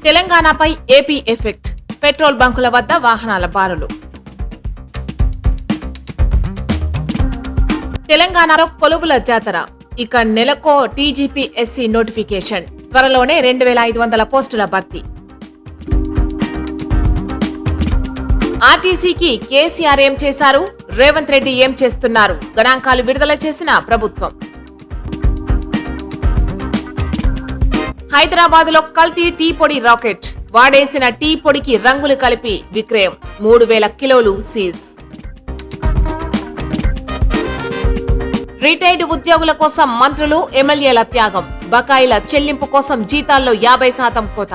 తెలంగాణపై AP effect. Petrol బంకుల వద్ద వాహనాల బారులు. తెలంగాణలో కొలువుల జాతర. ఇక నెలకో టీజీపీఎస్సీ నోటిఫికేషన్. త్వరలోనే 2500 పోస్టుల భర్తీ. ఆర్టీసీకి కేసీఆర్ ఏం చేశారు, రేవంత్ రెడ్డి ఏం చేస్తున్నారు? గణాంకాలు విడుదల చేసిన ప్రభుత్వం. హైదరాబాద్లో కల్తీ టీ పొడి రాకెట్. వాడేసిన టీ పొడికి రంగులు కలిపి విక్రయం. 3000 కిలోలు సీజ్. రిటైర్డ్ ఉద్యోగుల కోసం మంత్రులు, ఎమ్మెల్యేల త్యాగం. బకాయిల చెల్లింపు కోసం జీతాల్లో 50% కోత.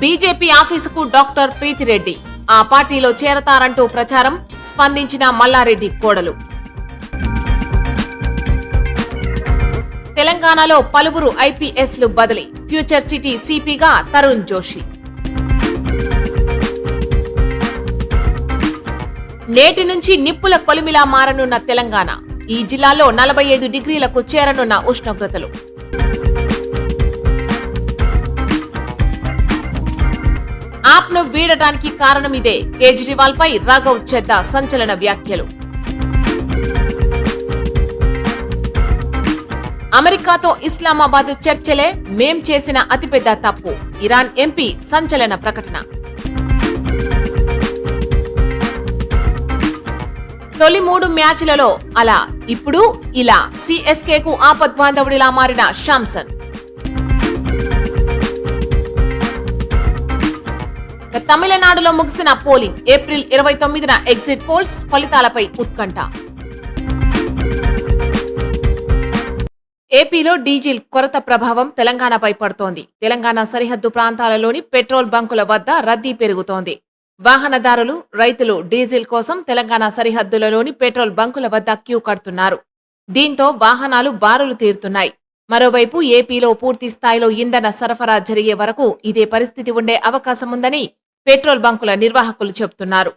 బీజేపీ ఆఫీసుకు డాక్టర్ ప్రీతిరెడ్డి. ఆ పార్టీలో చేరతారంటూ ప్రచారం. స్పందించిన మల్లారెడ్డి కోడలు. తెలంగాణలో పలువురు ఐపీఎస్లు బదిలీ. ఫ్యూచర్ సిటీ సిపిగా తరుణ్ జోషి. నేటి నుంచి నిప్పుల కొలిమిలా మారనున్న తెలంగాణ. ఈ జిల్లాలో 45 డిగ్రీలకు చేరనున్న ఉష్ణోగ్రతలు. ఆప్ను వీడటానికి కారణమిదే. కేజ్రీవాల్ పై రాఘవ్ చెద్దా సంచలన వ్యాఖ్యలు. అమెరికాతో ఇస్లామాబాద్ చర్చలే మేం చేసిన అతిపెద్ద తప్పు. ఇరాన్ ఎంపీ సంచలన ప్రకటన. తొలి 3 మ్యాచ్లలో అలా, ఇప్పుడు ఇలా. సిఎస్కేకు ఆపద్బాంధవుడిలా మారిన శాంసన్. తమిళనాడులో ముగిసిన పోలింగ్. ఏప్రిల్ 29న ఎగ్జిట్ పోల్స్. ఫలితాలపై ఉత్కంఠ. ఏపీలో డీజిల్ కొరత ప్రభావం తెలంగాణపై పడుతోంది. తెలంగాణ సరిహద్దు ప్రాంతాలలోని పెట్రోల్ బంకుల వద్ద రద్దీ పెరుగుతోంది. వాహనదారులు, రైతులు డీజిల్ కోసం తెలంగాణ సరిహద్దులలోని పెట్రోల్ బంకుల వద్ద క్యూ కడుతున్నారు. దీంతో వాహనాలు బారులు తీరుతున్నాయి. మరోవైపు ఏపీలో పూర్తి స్థాయిలో ఇంధన సరఫరా జరిగే వరకు ఇదే పరిస్థితి ఉండే అవకాశముందని పెట్రోల్ బంకుల నిర్వాహకులు చెబుతున్నారు.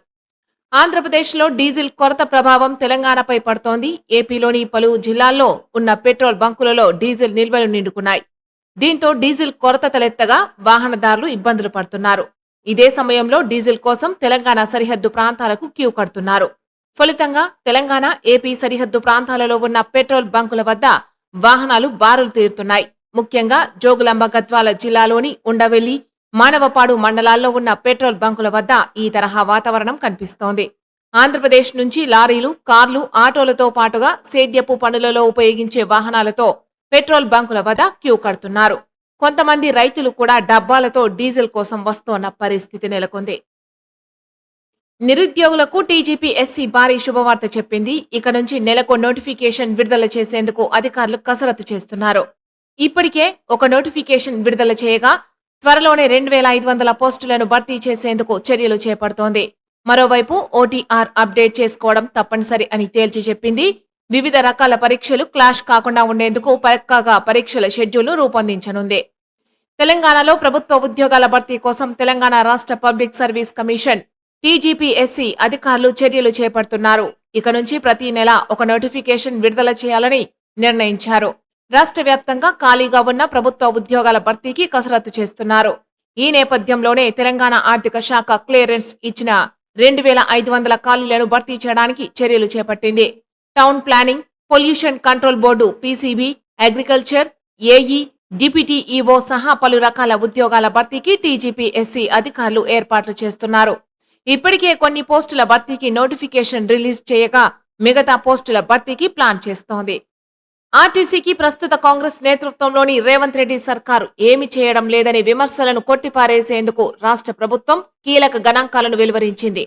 ఆంధ్రప్రదేశ్లో డీజిల్ కొరత ప్రభావం తెలంగాణపై పడుతోంది. ఏపీలోని పలు జిల్లాల్లో ఉన్న పెట్రోల్ బంకులలో డీజిల్ నిల్వలు నిండుకున్నాయి. దీంతో డీజిల్ కొరత తలెత్తగా వాహనదారులు ఇబ్బందులు పడుతున్నారు. ఇదే సమయంలో డీజిల్ కోసం తెలంగాణ సరిహద్దు ప్రాంతాలకు క్యూ కడుతున్నారు. ఫలితంగా తెలంగాణ, ఏపీ సరిహద్దు ప్రాంతాలలో ఉన్న పెట్రోల్ బంకుల వద్ద వాహనాలు బారులు తీరుతున్నాయి. ముఖ్యంగా జోగులాంబ గద్వాల జిల్లాలోని ఉండవెల్లి, మానవపాడు మండలాల్లో ఉన్న పెట్రోల్ బంకుల వద్ద ఈ తరహా వాతావరణం కనిపిస్తోంది. ఆంధ్రప్రదేశ్ నుంచి లారీలు, కార్లు, ఆటోలతో పాటుగా సేద్యపు పనులలో ఉపయోగించే వాహనాలతో పెట్రోల్ బంకుల వద్ద క్యూ కడుతున్నారు. కొంతమంది రైతులు కూడా డబ్బాలతో డీజిల్ కోసం వస్తోన్న పరిస్థితి నెలకొంది. నిరుద్యోగులకు టీజీపీఎస్సీ భారీ శుభవార్త చెప్పింది. ఇక నుంచి నెలకు నోటిఫికేషన్ విడుదల చేసేందుకు అధికారులు కసరత్తు చేస్తున్నారు. ఇప్పటికే ఒక నోటిఫికేషన్ విడుదల చేయగా త్వరలోనే 2500 పోస్టులను భర్తీ చేసేందుకు చర్యలు చేపడుతోంది. మరోవైపు ఓటీఆర్ అప్డేట్ చేసుకోవడం తప్పనిసరి అని తేల్చి చెప్పింది. వివిధ రకాల పరీక్షలు క్లాష్ కాకుండా ఉండేందుకు పక్కాగా పరీక్షల షెడ్యూల్ను రూపొందించనుంది. తెలంగాణలో ప్రభుత్వ ఉద్యోగాల భర్తీ కోసం తెలంగాణ రాష్ట్ర పబ్లిక్ సర్వీస్ కమిషన్ టీజీపీఎస్సీ అధికారులు చర్యలు చేపడుతున్నారు. ఇక నుంచి ప్రతి నెల ఒక నోటిఫికేషన్ విడుదల చేయాలని నిర్ణయించారు. రాష్ట్ర వ్యాప్తంగా ఖాళీగా ఉన్న ప్రభుత్వ ఉద్యోగాల భర్తీకి కసరత్తు చేస్తున్నారు. ఈ నేపథ్యంలోనే తెలంగాణ ఆర్థిక శాఖ క్లియరెన్స్ ఇచ్చిన 2500 ఖాళీలను భర్తీ చేయడానికి చర్యలు చేపట్టింది. Town planning, pollution control board PCB, agriculture, AE, deputy EO సహా పలు రకాల ఉద్యోగాల భర్తీకి టీజీపీఎస్సీ అధికారులు ఏర్పాట్లు చేస్తున్నారు. ఇప్పటికే కొన్ని పోస్టుల భర్తీకి నోటిఫికేషన్ రిలీజ్ చేయగా మిగతా పోస్టుల భర్తీకి ప్లాన్ చేస్తోంది. ఆర్టీసీకి ప్రస్తుత కాంగ్రెస్ నేతృత్వంలోని రేవంత్ రెడ్డి సర్కారు ఏమి చేయడం లేదనే విమర్శలను కొట్టిపారేసేందుకు రాష్ట్ర ప్రభుత్వం కీలక గణాంకాలను వెలువరించింది.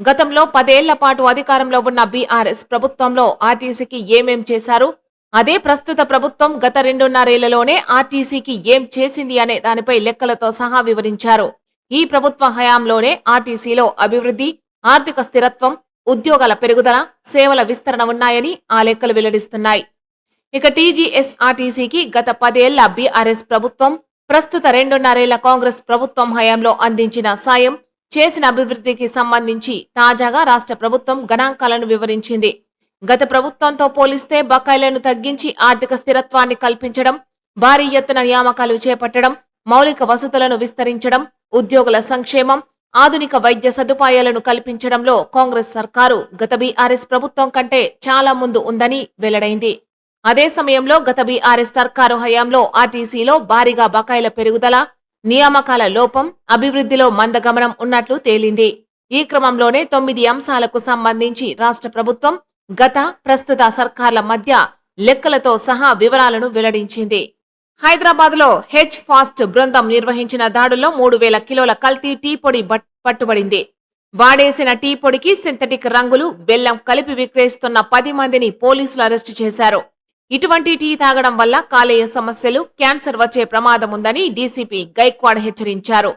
గతంలో 10 ఏళ్ల పాటు అధికారంలో ఉన్న బీఆర్ఎస్ ప్రభుత్వంలో ఆర్టీసీకి ఏమేం చేశారు, అదే ప్రస్తుత ప్రభుత్వం గత 2.5 ఏళ్లలోనే ఆర్టీసీకి ఏం చేసింది అనే దానిపై లెక్కలతో సహా వివరించారు. ఈ ప్రభుత్వ హయాంలోనే ఆర్టీసీలో అభివృద్ధి, ఆర్థిక స్థిరత్వం, ఉద్యోగాల పెరుగుదల, సేవల విస్తరణ ఉన్నాయని ఆ లెక్కలు వెల్లడిస్తున్నాయి. ఇక టీజీఎస్ఆర్టీసీకి గత 10 ఏళ్ల బీఆర్ఎస్ ప్రభుత్వం, ప్రస్తుత 2.5 ఏళ్ల కాంగ్రెస్ ప్రభుత్వం హయాంలో అందించిన సాయం, చేసిన అభివృద్ధికి సంబంధించి తాజాగా రాష్ట్ర ప్రభుత్వం గణాంకాలను వివరించింది. గత ప్రభుత్వంతో పోలిస్తే బకాయిలను తగ్గించి ఆర్థిక స్థిరత్వాన్ని కల్పించడం, భారీ ఎత్తున నియామకాలు చేపట్టడం, మౌలిక వసతులను విస్తరించడం, ఉద్యోగుల సంక్షేమం, ఆధునిక వైద్య సదుపాయాలను కల్పించడంలో కాంగ్రెస్ సర్కారు గత బీఆర్ఎస్ ప్రభుత్వం కంటే చాలా ముందు ఉందని వెల్లడైంది. అదే సమయంలో గత బీఆర్ఎస్ సర్కారు హయాంలో ఆర్టీసీలో భారీగా బకాయిల పెరుగుదల, నియామకాల లోపం, అభివృద్ధిలో మందగమనం ఉన్నట్లు తేలింది. ఈ క్రమంలోనే 9 అంశాలకు సంబంధించి రాష్ట్ర ప్రభుత్వం గత, ప్రస్తుత సర్కార్ల మధ్య లెక్కలతో సహా వివరాలను వెల్లడించింది. హైదరాబాద్ లో హెచ్ ఫాస్ట్ బృందం నిర్వహించిన దాడుల్లో 3000 కిలోల కల్తీ టీ పొడి పట్టుబడింది. వాడేసిన టీ పొడికి సింథటిక్ రంగులు, బెల్లం కలిపి విక్రయిస్తున్న 10 మందిని పోలీసులు అరెస్టు చేశారు. ఇటువంటి టీ తాగడం వల్ల కాలేయ సమస్యలు, క్యాన్సర్ వచ్చే ప్రమాదం ఉందని డీసీపీ గైక్వాడ్ హెచ్చరించారు.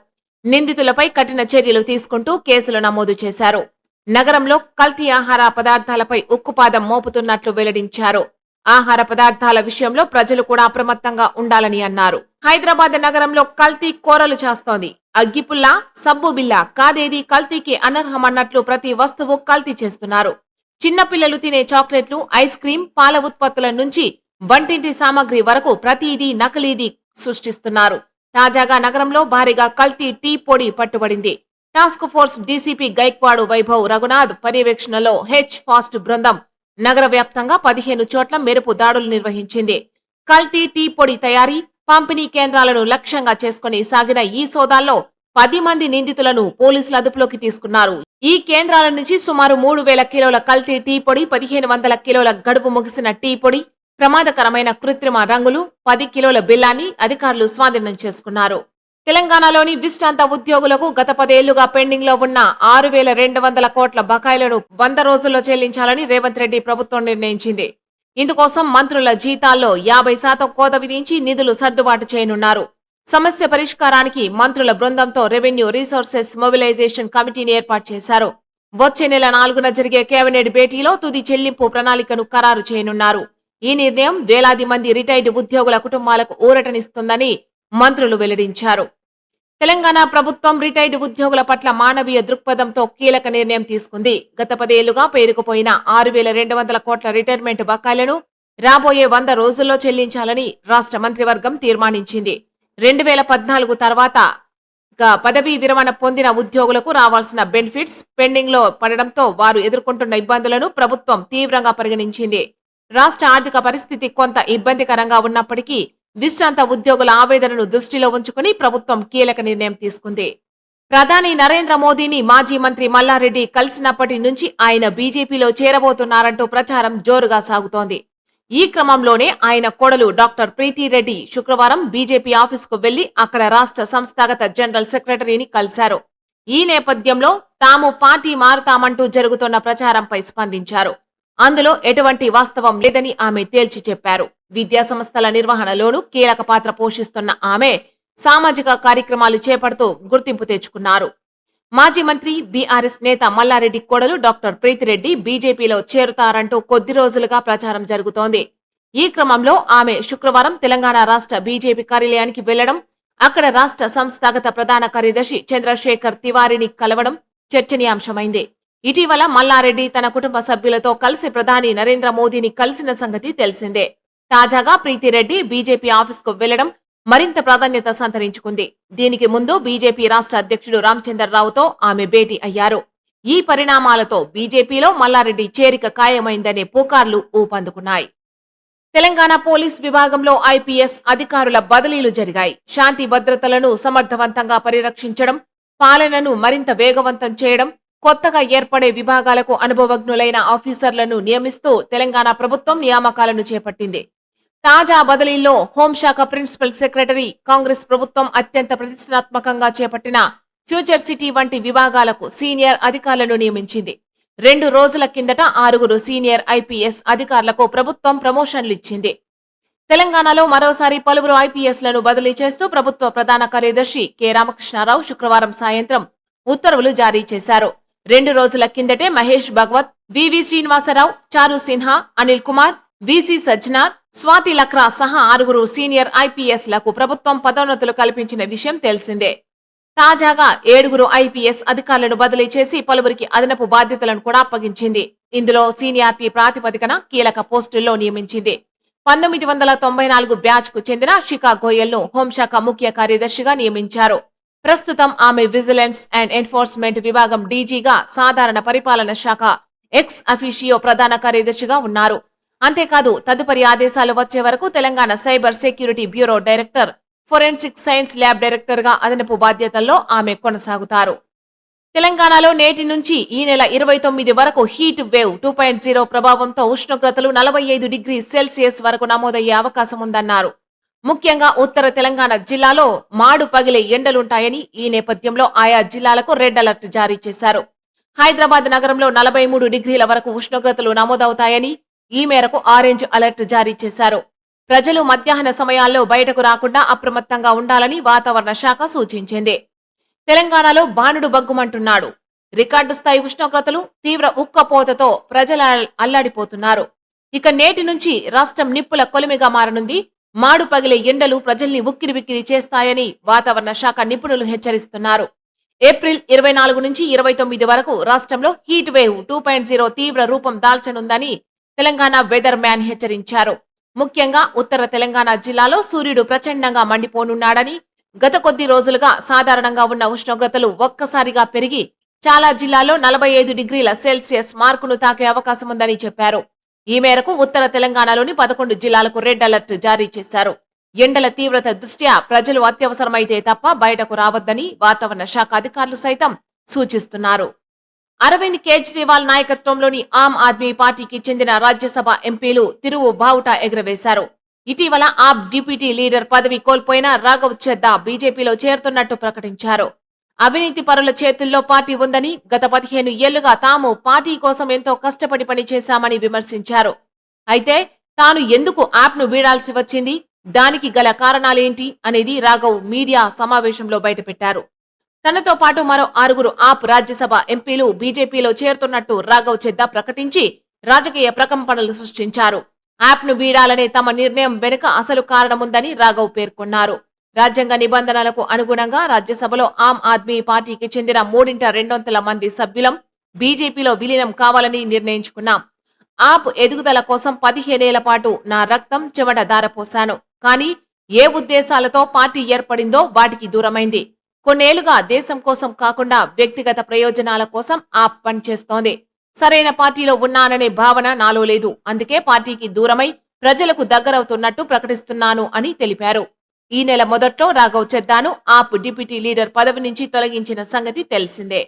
నిందితులపై కఠిన చర్యలు తీసుకుంటూ కేసులు నమోదు చేశారు. నగరంలో కల్తీ ఆహార పదార్థాలపై ఉక్కుపాదం మోపుతున్నట్లు వెల్లడించారు. ఆహార పదార్థాల విషయంలో ప్రజలు కూడా అప్రమత్తంగా ఉండాలని అన్నారు. హైదరాబాద్ నగరంలో కల్తీ కోరలు చేస్తోంది. అగ్గిపుల్ల, సబ్బు బిల్ల కాదేది కల్తీకి అనర్హమన్నట్లు ప్రతి వస్తువు కల్తీ చేస్తున్నారు. చిన్నపిల్లలు తినే చాక్లెట్లు, ఐస్ క్రీం, పాల ఉత్పత్తుల నుంచి వంటింటి సామాగ్రి వరకు ప్రతిదీ నకిలీది సృష్టిస్తున్నారు. తాజాగా నగరంలో భారీగా కల్తీ టీ పొడి పట్టుబడింది. Task force DCP Gaikwad Vaibhav Raghunath పర్యవేక్షణలో హెచ్ ఫాస్ట్ బృందం నగర వ్యాప్తంగా 15 చోట్ల మెరుపు దాడులు నిర్వహించింది. కల్తీ టీ పొడి తయారీ, పంపిణీ కేంద్రాలను లక్ష్యంగా చేసుకుని సాగిన ఈ సోదాల్లో 10 మంది నిందితులను పోలీసులు అదుపులోకి తీసుకున్నారు. ఈ కేంద్రాల నుంచి సుమారు 3000 కిలోల కల్తీ టీ పొడి, 1500 కిలోల గడువు ముగిసిన టీ పొడి, ప్రమాదకరమైన కృత్రిమ రంగులు, 10 కిలోల బెల్లాన్ని అధికారులు స్వాధీనం చేసుకున్నారు. తెలంగాణలోని విశ్రాంత ఉద్యోగులకు గత 10 ఏళ్లుగా పెండింగ్ లో ఉన్న 6200 కోట్ల బకాయిలను 100 రోజుల్లో చెల్లించాలని రేవంత్ రెడ్డి ప్రభుత్వం నిర్ణయించింది. ఇందుకోసం మంత్రుల జీతాల్లో 50% కోత విధించి నిధులు సర్దుబాటు చేయనున్నారు. సమస్య పరిష్కారానికి మంత్రుల బృందంతో రెవెన్యూ రీసోర్సెస్ మొబిలైజేషన్ కమిటీని ఏర్పాటు చేశారు. వచ్చే నెల 4న జరిగే కేబినెట్ భేటీలో తుది చెల్లింపు ప్రణాళికను ఖరారు చేయనున్నారు. ఈ నిర్ణయం వేలాది మంది రిటైర్డ్ ఉద్యోగుల కుటుంబాలకు ఊరటనిస్తుందని మంత్రులు వెల్లడించారు. తెలంగాణ ప్రభుత్వం రిటైర్డ్ ఉద్యోగుల పట్ల మానవీయ దృక్పథంతో కీలక నిర్ణయం తీసుకుంది. గత 10 ఏళ్లుగా పేరుకుపోయిన 6200 కోట్ల రిటైర్మెంట్ బకాయిలను రాబోయే 100 రోజుల్లో చెల్లించాలని రాష్ట్ర మంత్రివర్గం తీర్మానించింది. 2014 తర్వాత పదవీ విరమణ పొందిన ఉద్యోగులకు రావాల్సిన బెనిఫిట్స్ పెండింగ్ లో పడడంతో వారు ఎదుర్కొంటున్న ఇబ్బందులను ప్రభుత్వం తీవ్రంగా పరిగణించింది. రాష్ట్ర ఆర్థిక పరిస్థితి కొంత ఇబ్బందికరంగా ఉన్నప్పటికీ విశ్రాంత ఉద్యోగుల ఆవేదనను దృష్టిలో ఉంచుకుని ప్రభుత్వం కీలక నిర్ణయం తీసుకుంది. ప్రధాని నరేంద్ర మోదీని మాజీ మంత్రి మల్లారెడ్డి కలిసినప్పటి నుంచి ఆయన బీజేపీలో చేరబోతున్నారంటూ ప్రచారం జోరుగా సాగుతోంది. ఈ క్రమంలోనే ఆయన కోడలు డాక్టర్ ప్రీతిరెడ్డి శుక్రవారం బీజేపీ ఆఫీసుకు వెళ్లి అక్కడ రాష్ట్ర సంస్థాగత జనరల్ సెక్రటరీని కలిశారు. ఈ నేపథ్యంలో తాము పార్టీ మారుతామంటూ జరుగుతున్న ప్రచారంపై స్పందించారు. అందులో ఎటువంటి వాస్తవం లేదని ఆమె తేల్చి చెప్పారు. విద్యా సంస్థల నిర్వహణలోనూ కీలక పాత్ర పోషిస్తున్న ఆమె సామాజిక కార్యక్రమాలు చేపడుతూ గుర్తింపు తెచ్చుకున్నారు. మాజీ మంత్రి బీఆర్ఎస్ నేత మల్లారెడ్డి కోడలు డాక్టర్ ప్రీతిరెడ్డి బీజేపీలో చేరుతారంటూ కొద్ది రోజులుగా ప్రచారం జరుగుతోంది. ఈ క్రమంలో ఆమె శుక్రవారం తెలంగాణ రాష్ట్ర బీజేపీ కార్యాలయానికి వెళ్లడం, అక్కడ రాష్ట్ర సంస్థాగత ప్రధాన కార్యదర్శి చంద్రశేఖర్ తివారీని కలవడం చర్చనీయాంశమైంది. ఇటీవల మల్లారెడ్డి తన కుటుంబ సభ్యులతో కలిసి ప్రధాని నరేంద్ర మోదీని కలిసిన సంగతి తెలిసిందే. తాజాగా ప్రీతిరెడ్డి బీజేపీ ఆఫీసుకు వెళ్లడం మరింత ప్రాధాన్యత సంతరించుకుంది. దీనికి ముందు బీజేపీ రాష్ట్ర అధ్యక్షుడు రామచంద్రరావుతో ఆమె భేటీ అయ్యారు. ఈ పరిణామాలతో బీజేపీలో మల్లారెడ్డి చేరిక ఖాయమైందనే పుకార్లు ఊపందుకున్నాయి. తెలంగాణ పోలీస్ విభాగంలో ఐపీఎస్ అధికారుల బదిలీలు జరిగాయి. శాంతి భద్రతలను సమర్థవంతంగా పరిరక్షించడం, పాలనను మరింత వేగవంతం చేయడం, కొత్తగా ఏర్పడే విభాగాలకు అనుభవజ్ఞులైన ఆఫీసర్లను నియమిస్తూ తెలంగాణ ప్రభుత్వం నియామకాలను చేపట్టింది. తాజా బదిలీల్లో హోంశాఖ ప్రిన్సిపల్ సెక్రటరీ కాంగ్రెస్ ప్రభుత్వం అత్యంత ప్రతిష్టాత్మకంగా చేపట్టిన ఫ్యూచర్ సిటీ వంటి విభాగాలకు సీనియర్ అధికారులను నియమించింది. 2 రోజుల కిందట 6 సీనియర్ ఐపీఎస్ అధికారులకు ప్రభుత్వం ప్రమోషన్లు ఇచ్చింది. తెలంగాణలో మరోసారి పలువురు ఐపీఎస్లను బదిలీ చేస్తూ ప్రభుత్వ ప్రధాన కార్యదర్శి కె రామకృష్ణారావు శుక్రవారం సాయంత్రం ఉత్తర్వులు జారీ చేశారు. 2 రోజుల కిందటే మహేష్ భగవత్, వివి శ్రీనివాసరావు, చారు సిన్హా, అనిల్ కుమార్, విసి సజ్జనార్, స్వాతి లక్రా సహా 6 సీనియర్ ఐపీఎస్లకు ప్రభుత్వం పదోన్నతులు కల్పించిన విషయం తెలిసిందే. తాజాగా 7 ఐపీఎస్ అధికారులను బదిలీ చేసి పలువురికి అదనపు బాధ్యతలను కూడా అప్పగించింది. ఇందులో సీనియారిటీ ప్రాతిపదికన కీలక పోస్టుల్లో నియమించింది. 1994 బ్యాచ్ కు చెందిన షికా గోయల్ ను హోంశాఖ ముఖ్య కార్యదర్శిగా నియమించారు. ప్రస్తుతం ఆమె విజిలెన్స్ అండ్ ఎన్ఫోర్స్మెంట్ విభాగం డీజీగా, సాధారణ పరిపాలన శాఖ ఎక్స్ అఫీషియో ప్రధాన కార్యదర్శిగా ఉన్నారు. అంతేకాదు తదుపరి ఆదేశాలు వచ్చే వరకు Telangana cyber security bureau director, forensic science lab director గా అదనపు బాధ్యతల్లో ఆమె కొనసాగుతారు. తెలంగాణలో నేటి నుంచి ఈ నెల 29 వరకు హీట్ వేవ్ 2.0 ప్రభావంతో ఉష్ణోగ్రతలు 45 డిగ్రీ సెల్సియస్ వరకు నమోదయ్యే అవకాశం ఉందన్నారు. ముఖ్యంగా ఉత్తర తెలంగాణ జిల్లాలో మాడు పగిలే ఎండలుంటాయని, ఈ నేపథ్యంలో ఆయా జిల్లాలకు రెడ్ అలర్ట్ జారీ చేశారు. హైదరాబాద్ నగరంలో 43 డిగ్రీల వరకు ఉష్ణోగ్రతలు నమోదవుతాయని, ఈ మేరకు ఆరెంజ్ అలర్ట్ జారీ చేశారు. ప్రజలు మధ్యాహ్న సమయాల్లో బయటకు రాకుండా అప్రమత్తంగా ఉండాలని వాతావరణ శాఖ సూచించింది. తెలంగాణలో బాణుడు బగ్గుమంటున్నాడు. రికార్డు స్థాయి ఉష్ణోగ్రతలు, తీవ్ర ఉక్కపోతతో ప్రజలు అల్లాడిపోతున్నారు. ఇక నేటి నుంచి రాష్ట్రం నిప్పుల కొలిమిగా మారనుంది. మాడు పగిలే ఎండలు ప్రజల్ని ఉక్కిరిబిక్కిరి చేస్తాయని వాతావరణ శాఖ నిపుణులు హెచ్చరిస్తున్నారు. ఏప్రిల్ 24 నుంచి 29 వరకు రాష్ట్రంలో హీట్ వేవ్ 2.0 తీవ్ర రూపం దాల్చనుందని తెలంగాణ వెదర్ మ్యాన్ హెచ్చరించారు. ముఖ్యంగా ఉత్తర తెలంగాణ జిల్లాలో సూర్యుడు ప్రచండంగా మండిపోనున్నాడని, గత కొద్ది రోజులుగా సాధారణంగా ఉన్న ఉష్ణోగ్రతలు ఒక్కసారిగా పెరిగి చాలా జిల్లాల్లో 45 డిగ్రీల సెల్సియస్ మార్కును తాకే అవకాశం ఉందని చెప్పారు. ఈ మేరకు ఉత్తర తెలంగాణలోని 11 జిల్లాలకు రెడ్ అలర్ట్ జారీ చేశారు. ఎండల తీవ్రత దృష్ట్యా ప్రజలు అత్యవసరమైతే తప్ప బయటకు రావద్దని వాతావరణ శాఖ అధికారులు సైతం సూచిస్తున్నారు. అరవింద్ కేజ్రీవాల్ నాయకత్వంలోని ఆమ్ ఆద్మీ పార్టీకి చెందిన రాజ్యసభ ఎంపీలు తిరువు బావుటా ఎగురవేశారు. ఇటీవల ఆప్ డిప్యూటీ లీడర్ పదవి కోల్పోయిన రాఘవ్ చెద్దా బీజేపీలో చేరుతున్నట్టు ప్రకటించారు. అవినీతి పరుల చేతుల్లో పార్టీ ఉందని, గత 15 ఏళ్లుగా తాము పార్టీ కోసం ఎంతో కష్టపడి పనిచేశామని విమర్శించారు. అయితే తాను ఎందుకు యాప్ను వీడాల్సి వచ్చింది, దానికి గల కారణాలేంటి అనేది రాఘవ్ మీడియా సమావేశంలో బయటపెట్టారు. తనతో పాటు మరో 6 ఆప్ రాజ్యసభ ఎంపీలు బీజేపీలో చేరుతున్నట్టు రాఘవ్ చెద్దా ప్రకటించి రాజకీయ ప్రకంపనలు సృష్టించారు. యాప్ను వీడాలనే తమ నిర్ణయం వెనుక అసలు కారణముందని రాఘవ్ పేర్కొన్నారు. రాజ్యాంగ నిబంధనలకు అనుగుణంగా రాజ్యసభలో ఆమ్ ఆద్మీ పార్టీకి చెందిన 3/2 మంది సభ్యులం బీజేపీలో విలీనం కావాలని నిర్ణయించుకున్నాం. ఆప్ ఎదుగుదల కోసం 15 ఏళ్ల పాటు నా రక్తం చెమట ధారపోశాను. కానీ ఏ ఉద్దేశాలతో పార్టీ ఏర్పడిందో వాటికి దూరమైంది. కొన్నేళ్లుగా దేశం కోసం కాకుండా వ్యక్తిగత ప్రయోజనాల కోసం ఆప్ పనిచేస్తోంది. సరైన పార్టీలో ఉన్నాననే భావన నాలో లేదు. అందుకే పార్టీకి దూరమై ప్రజలకు దగ్గరవుతున్నట్టు ప్రకటిస్తున్నాను అని తెలిపారు. ఈ నెల మొదట్లో రాఘవ్ చెద్దాను ఆప్ డిప్యూటీ లీడర్ పదవి నుంచి తొలగించిన సంగతి తెలిసిందే.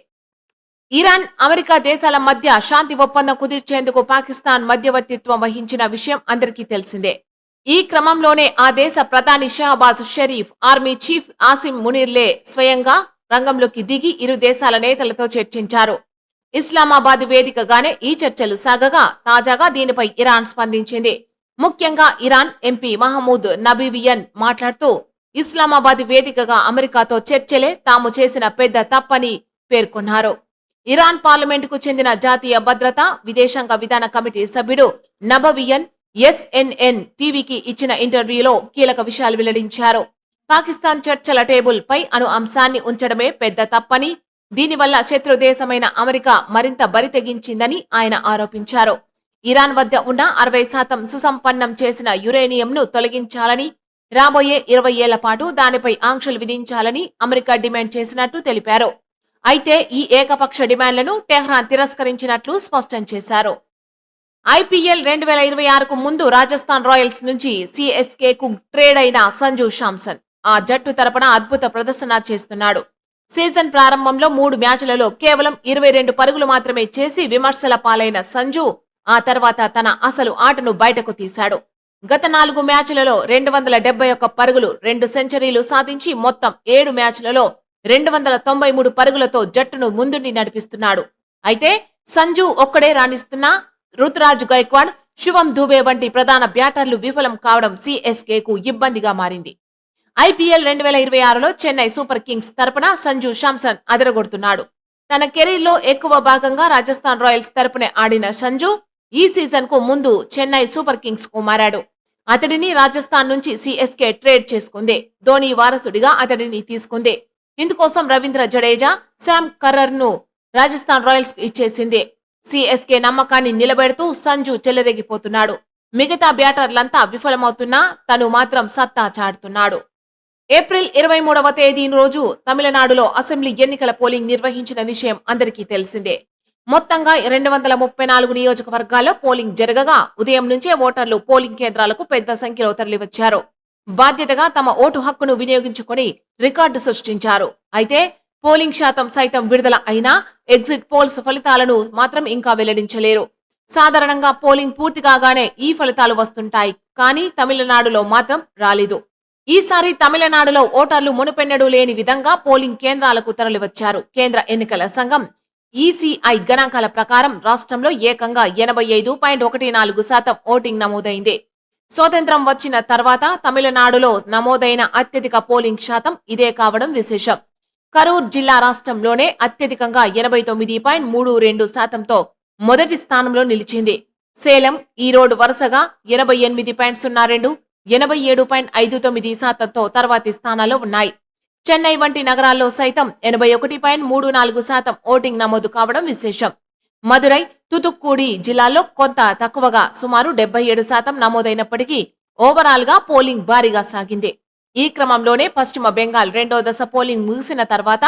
ఇరాన్, అమెరికా దేశాల మధ్య శాంతి ఒప్పందం కుదిర్చేందుకు పాకిస్తాన్ మధ్యవర్తిత్వం వహించిన విషయం అందరికీ తెలిసిందే. ఈ క్రమంలోనే ఆ దేశ ప్రధాని షహబాజ్ షరీఫ్, ఆర్మీ చీఫ్ ఆసిం మునీర్లే స్వయంగా రంగంలోకి దిగి ఇరు దేశాల నేతలతో చర్చించారు. ఇస్లామాబాద్ వేదికగానే ఈ చర్చలు సాగగా తాజాగా దీనిపై ఇరాన్ స్పందించింది. ముఖ్యంగా ఇరాన్ ఎంపీ మహమూద్ నబీవియన్ మాట్లాడుతూ ఇస్లామాబాద్ వేదికగా అమెరికాతో చర్చలే తాము చేసిన పెద్ద తప్పని పేర్కొన్నారు. ఇరాన్ పార్లమెంటుకు చెందిన జాతీయ భద్రత, విదేశాంగ విధాన కమిటీ సభ్యుడు నబవియన్ ఎస్ఎన్ఎన్ టీవీకి ఇచ్చిన ఇంటర్వ్యూలో కీలక విషయాలు వెల్లడించారు. పాకిస్తాన్ చర్చల టేబుల్ పై అణు అంశాన్ని ఉంచడమే పెద్ద తప్పని, దీనివల్ల శత్రు దేశమైన అమెరికా మరింత బరితెగించిందని ఆయన ఆరోపించారు. ఇరాన్ వద్ద ఉన్న 60% సుసంపన్నం చేసిన యురేనియంను తొలగించాలని, రాబోయే 20 ఏళ్ల పాటు దానిపై ఆంక్షలు విధించాలని అమెరికా డిమాండ్ చేసినట్టు తెలిపారు. అయితే ఈ ఏకపక్ష డిమాండ్లను టెహ్రాన్ తిరస్కరించినట్లు స్పష్టం చేశారు. ఐపీఎల్ 2026కు ముందు రాజస్థాన్ రాయల్స్ నుంచి సిఎస్కేకు ట్రేడ్ అయిన సంజు శాంసన్ ఆ జట్టు తరపున అద్భుత ప్రదర్శన చేస్తున్నాడు. సీజన్ ప్రారంభంలో 3 మ్యాచ్లలో కేవలం 22 పరుగులు మాత్రమే చేసి విమర్శల పాలైన సంజు ఆ తర్వాత తన అసలు ఆటను బయటకు తీశాడు. గత 4 మ్యాచ్లలో 271 పరుగులు, 2 సెంచరీలు సాధించి మొత్తం 7 మ్యాచ్లలో 293 పరుగులతో జట్టును ముందుండి నడిపిస్తున్నాడు. అయితే సంజు ఒక్కడే రాణిస్తున్నా రుతురాజ్ గైక్వాడ్, శివం దూబే వంటి ప్రధాన బ్యాటర్లు విఫలం కావడం సిఎస్కేకు ఇబ్బందిగా మారింది. ఐపీఎల్ 2026లో చెన్నై సూపర్ కింగ్స్ తరపున సంజు శాంసన్ అదరగొడుతున్నాడు. తన కెరీర్లో ఎక్కువ భాగంగా రాజస్థాన్ రాయల్స్ తరపునే ఆడిన సంజు ఈ సీజన్ కు ముందు చెన్నై సూపర్ కింగ్స్ కు మారాడు. అతడిని రాజస్థాన్ నుంచి సిఎస్కే ట్రేడ్ చేసుకుంది. ధోని వారసుడిగా అతడిని తీసుకుంది. ఇందుకోసం రవీంద్ర జడేజా, శామ్ కర్రర్ ను రాజస్థాన్ రాయల్స్ కు ఇచ్చేసింది. సిఎస్కే నమ్మకాన్ని నిలబెడుతూ సంజు చెలరేగిపోతున్నాడు. మిగతా బ్యాటర్లంతా విఫలమవుతున్నా తను మాత్రం సత్తా చాటుతున్నాడు. ఏప్రిల్ 23వ తేదీ రోజు తమిళనాడులో అసెంబ్లీ ఎన్నికల పోలింగ్ నిర్వహించిన విషయం అందరికీ తెలిసిందే. మొత్తంగా 234 నియోజకవర్గాల్లో పోలింగ్ జరగగా ఉదయం నుంచే ఓటర్లు పోలింగ్ కేంద్రాలకు పెద్ద సంఖ్యలో తరలివచ్చారు. బాధ్యతగా తమ ఓటు హక్కును వినియోగించుకొని రికార్డు సృష్టించారు. అయితే పోలింగ్ శాతం సైతం విడుదల అయినా ఎగ్జిట్ పోల్స్ ఫలితాలను మాత్రం ఇంకా వెల్లడించలేరు. సాధారణంగా పోలింగ్ పూర్తి కాగానే ఈ ఫలితాలు వస్తుంటాయి. కానీ తమిళనాడులో మాత్రం రాలేదు. ఈసారి తమిళనాడులో ఓటర్లు మునుపెన్నడూ లేని విధంగా పోలింగ్ కేంద్రాలకు తరలివచ్చారు. కేంద్ర ఎన్నికల సంఘం ఈసీఐ గణాంకాల ప్రకారం రాష్ట్రంలో ఏకంగా 85.14% ఓటింగ్ నమోదైంది. స్వాతంత్రం వచ్చిన తర్వాత తమిళనాడులో నమోదైన అత్యధిక పోలింగ్ శాతం ఇదే కావడం విశేషం. కరూర్ జిల్లా రాష్ట్రంలోనే అత్యధికంగా 89.32%తో మొదటి స్థానంలో నిలిచింది. సేలం, ఈరోడ్ వరుసగా 88.02, 87.59%తో తర్వాతి స్థానాల్లో ఉన్నాయి. చెన్నై వంటి నగరాల్లో సైతం 81.34% ఓటింగ్ నమోదు కావడం విశేషం. మదురై, తుతుక్కూడి జిల్లాల్లో కొంత తక్కువగా సుమారు 77% నమోదైనప్పటికీ ఓవరాల్ గా పోలింగ్ భారీగా సాగింది. ఈ క్రమంలోనే పశ్చిమ బెంగాల్ రెండో దశ పోలింగ్ ముగిసిన తర్వాత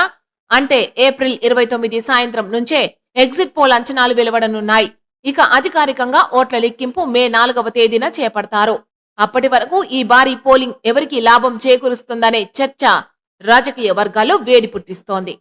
అంటే ఏప్రిల్ 29 సాయంత్రం నుంచే ఎగ్జిట్ పోల్ అంచనాలు వెలువడనున్నాయి. ఇక అధికారికంగా ఓట్ల లెక్కింపు మే 4వ తేదీన చేపడతారు. అప్పటి వరకు ఈ భారీ పోలింగ్ ఎవరికి లాభం చేకూరుస్తుందనే చర్చ రాజకీయ వర్గాల్లో వేడి పుట్టిస్తోంది.